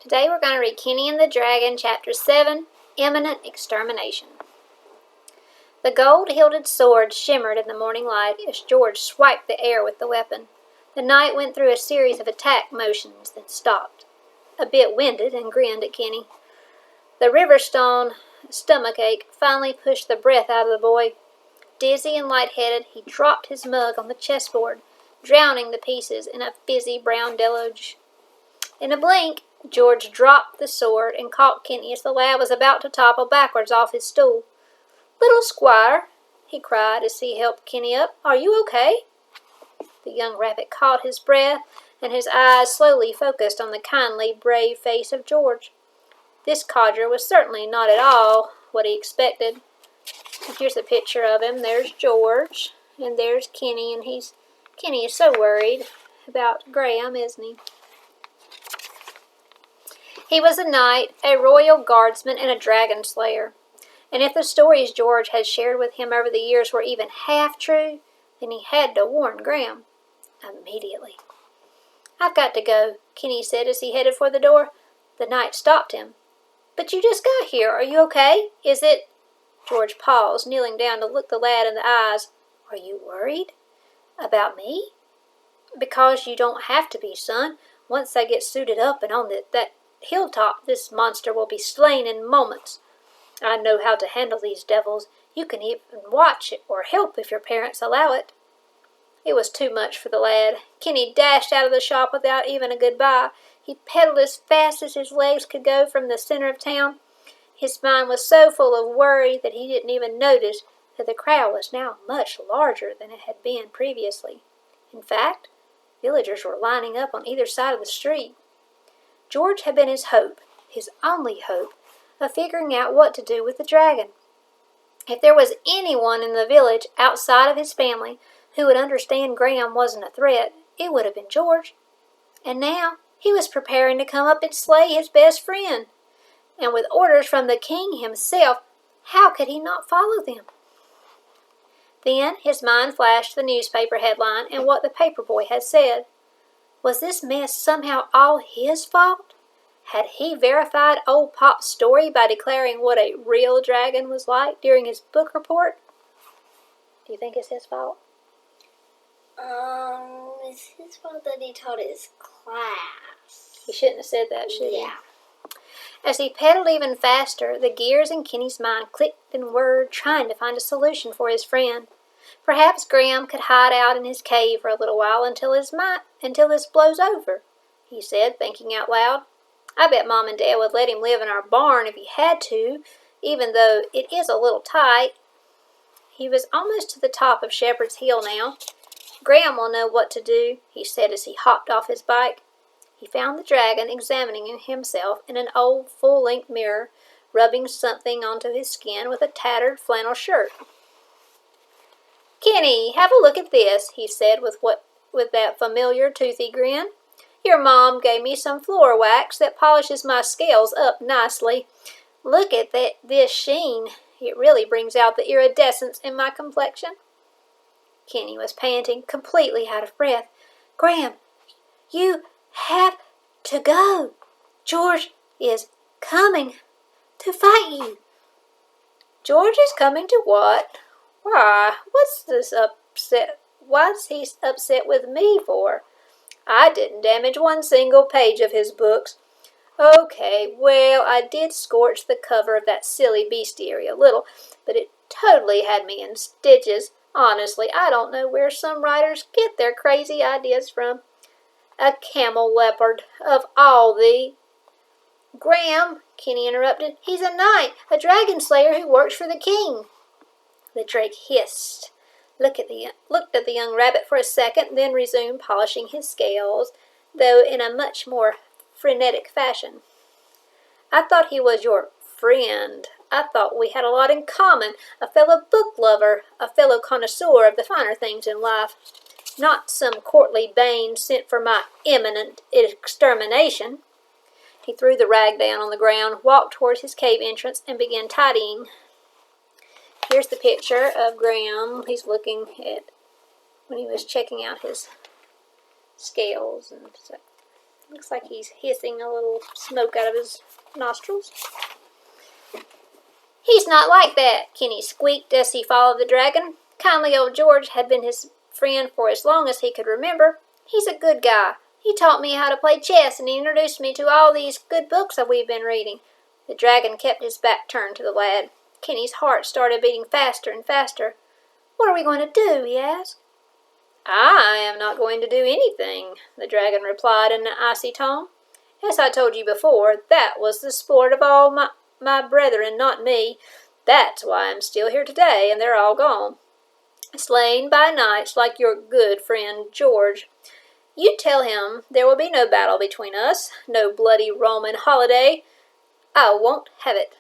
Today we're going to read Kenny and the Dragon, Chapter 7, Imminent Extermination. The gold-hilted sword shimmered in the morning light as George swiped the air with the weapon. The knight went through a series of attack motions, then stopped, a bit winded, and grinned at Kenny. The Riverstone stomachache finally pushed the breath out of the boy. Dizzy and lightheaded, he dropped his mug on the chessboard, drowning the pieces in a fizzy brown deluge. In a blink, George dropped the sword and caught Kenny as the lad was about to topple backwards off his stool. "Little squire," he cried as he helped Kenny up, "are you okay?" The young rabbit caught his breath, and his eyes slowly focused on the kindly, brave face of George. This codger was certainly not at all what he expected. Here's a picture of him. There's George, and there's Kenny, and Kenny is so worried about Graham, isn't he? He was a knight, a royal guardsman, and a dragon slayer. And if the stories George had shared with him over the years were even half true, then he had to warn Graham immediately. "I've got to go," Kenny said as he headed for the door. The knight stopped him. "But you just got here. Are you okay? Is it—" George paused, kneeling down to look the lad in the eyes. "Are you worried? About me?" "Because you don't have to be, son. Once I get suited up and on that hilltop, this monster will be slain in moments. I know how to handle these devils. You can even watch it or help if your parents allow it." It was too much for the lad. Kenny dashed out of the shop without even a goodbye. He pedaled as fast as his legs could go from the center of town. His mind was so full of worry that he didn't even notice that the crowd was now much larger than it had been previously. In fact, villagers were lining up on either side of the street. George had been his hope, his only hope, of figuring out what to do with the dragon. If there was anyone in the village outside of his family who would understand Graham wasn't a threat, it would have been George. And now he was preparing to come up and slay his best friend. And with orders from the king himself, how could he not follow them? Then his mind flashed the newspaper headline and what the paperboy had said. Was this mess somehow all his fault? Had he verified old Pop's story by declaring what a real dragon was like during his book report? Do you think it's his fault? It's his fault that he taught his class. He shouldn't have said that, should he? Yeah. As he pedaled even faster, the gears in Kenny's mind clicked and whirred, trying to find a solution for his friend. Perhaps Graham could hide out in his cave for a little while until this blows over, he said, thinking out loud. I bet Mom and Dad would let him live in our barn if he had to, even though it is a little tight. He was almost to the top of Shepherd's Hill now. Graham will know what to do, he said as he hopped off his bike. He found the dragon examining himself in an old full-length mirror, rubbing something onto his skin with a tattered flannel shirt. "Kenny, have a look at this," he said with that familiar toothy grin. "Your mom gave me some floor wax that polishes my scales up nicely. Look at this sheen. It really brings out the iridescence in my complexion." Kenny was panting, completely out of breath. "Graham, you have to go. George is coming to fight you." "George is coming to what? Why, what's this upset? What's he upset with me for? I didn't damage one single page of his books. Okay, well, I did scorch the cover of that silly bestiary a little, but it totally had me in stitches. Honestly, I don't know where some writers get their crazy ideas from. A camel leopard, of all the—" "Graham," Kenny interrupted, "he's a knight, a dragon slayer who works for the king." The drake hissed, looked at the young rabbit for a second, then resumed polishing his scales, though in a much more frenetic fashion. "I thought he was your friend. I thought we had a lot in common, a fellow book lover, a fellow connoisseur of the finer things in life. Not some courtly bane sent for my imminent extermination." He threw the rag down on the ground, walked towards his cave entrance, and began tidying. Here's the picture of Graham. He's looking at when he was checking out his scales and Looks like he's hissing a little smoke out of his nostrils. He's not like that, Kenny squeaked as he followed the dragon. Kindly old George had been his friend for as long as he could remember. He's a good guy. He taught me how to play chess, and he introduced me to all these good books that we've been reading. The dragon kept his back turned to the lad. Kenny's heart started beating faster and faster. What are we going to do? He asked. I am not going to do anything, the dragon replied in an icy tone. As I told you before, that was the sport of all my brethren, not me. That's why I'm still here today, and they're all gone. Slain by knights like your good friend George. You tell him there will be no battle between us, no bloody Roman holiday. I won't have it.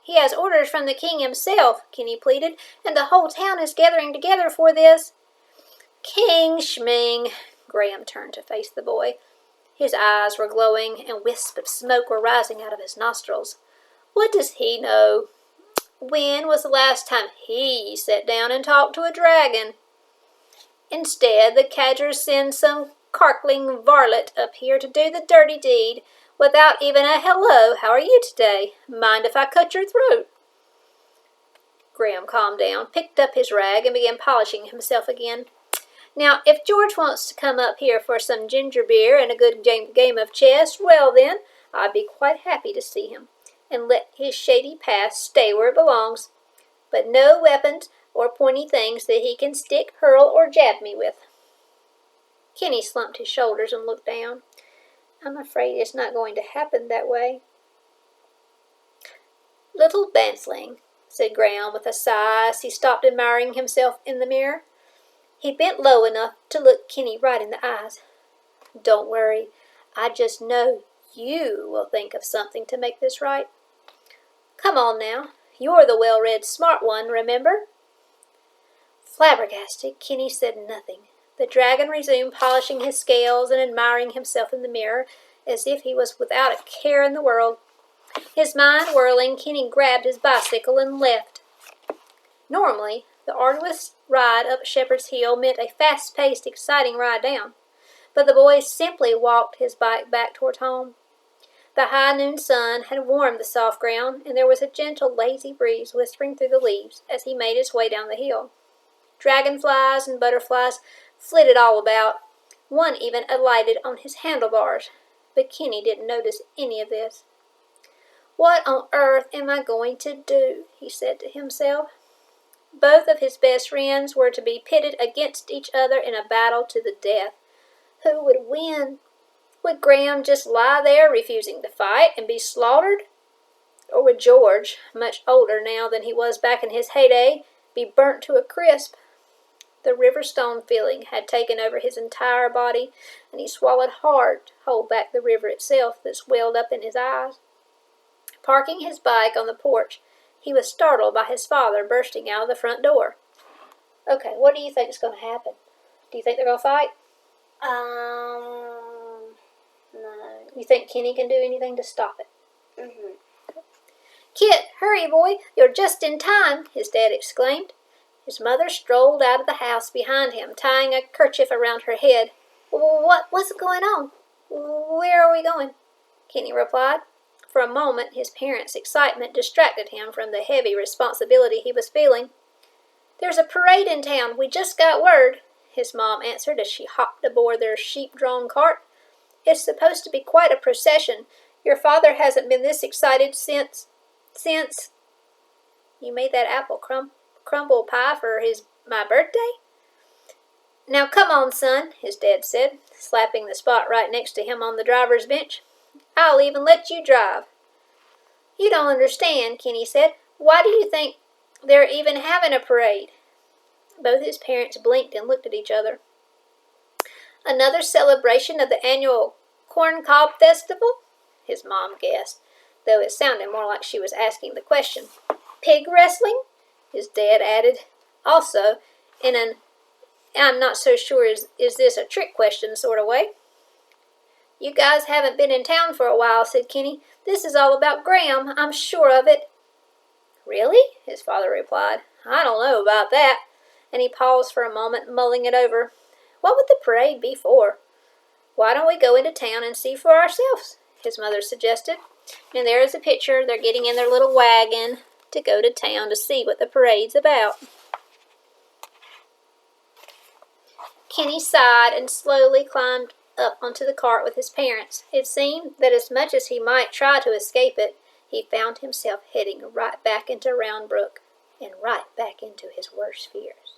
He has orders from the king himself, Kenny pleaded, and the whole town is gathering together for this. King Schming. Graham turned to face the boy. His eyes were glowing, and wisps of smoke were rising out of his nostrils. What does he know? When was the last time he sat down and talked to a dragon? Instead, the cadgers send some carkling varlet up here to do the dirty deed, without even a hello. How are you today? Mind if I cut your throat? Graham calmed down, picked up his rag, and began polishing himself again. Now, if George wants to come up here for some ginger beer and a good game of chess, well then, I'd be quite happy to see him, and let his shady past stay where it belongs. But no weapons or pointy things that he can stick, hurl, or jab me with. Kenny slumped his shoulders and looked down. I'm afraid it's not going to happen that way. Little bantling, said Graham with a sigh as he stopped admiring himself in the mirror. He bent low enough to look Kenny right in the eyes. Don't worry, I just know you will think of something to make this right. Come on now, you're the well-read smart one, remember? Flabbergasted, Kenny said nothing. The dragon resumed polishing his scales and admiring himself in the mirror as if he was without a care in the world. His mind whirling, Kenny grabbed his bicycle and left. Normally, the arduous ride up Shepherd's Hill meant a fast-paced, exciting ride down, but the boy simply walked his bike back toward home. The high noon sun had warmed the soft ground, and there was a gentle, lazy breeze whispering through the leaves as he made his way down the hill. Dragonflies and butterflies flitted all about. One even alighted on his handlebars, but Kenny didn't notice any of this. What on earth am I going to do? He said to himself. Both of his best friends were to be pitted against each other in a battle to the death. Who would win? Would Graham just lie there refusing to fight and be slaughtered? Or would George, much older now than he was back in his heyday, be burnt to a crisp? The river-stone feeling had taken over his entire body, and he swallowed hard to hold back the river itself that swelled up in his eyes. Parking his bike on the porch, he was startled by his father bursting out of the front door. Okay, what do you think is going to happen? Do you think they're going to fight? No. You think Kenny can do anything to stop it? Mm-hmm. Kit, hurry, boy, you're just in time, his dad exclaimed. His mother strolled out of the house behind him, tying a kerchief around her head. What's going on? Where are we going? Kenny replied. For a moment, his parents' excitement distracted him from the heavy responsibility he was feeling. There's a parade in town. We just got word, his mom answered as she hopped aboard their sheep-drawn cart. It's supposed to be quite a procession. Your father hasn't been this excited since... You made that apple crumble pie for my birthday? Now come on, son, his dad said, slapping the spot right next to him on the driver's bench. I'll even let you drive. You don't understand, Kenny said. Why do you think they're even having a parade? Both his parents blinked and looked at each other. Another celebration of the annual Corn Cob Festival? His mom guessed, though it sounded more like she was asking the question. Pig wrestling? His dad added. Also, in an I'm not so sure is this a trick question sort of way. You guys haven't been in town for a while, said Kenny. This is all about Graham, I'm sure of it. Really? His father replied. I don't know about that. And he paused for a moment, mulling it over. What would the parade be for? "Why don't we go into town and see for ourselves?" his mother suggested. And there is a picture. They're getting in their little wagon to go to town to see what the parade's about. Kenny sighed and slowly climbed up onto the cart with his parents. It seemed that as much as he might try to escape it, he found himself heading right back into Round Brook and right back into his worst fears.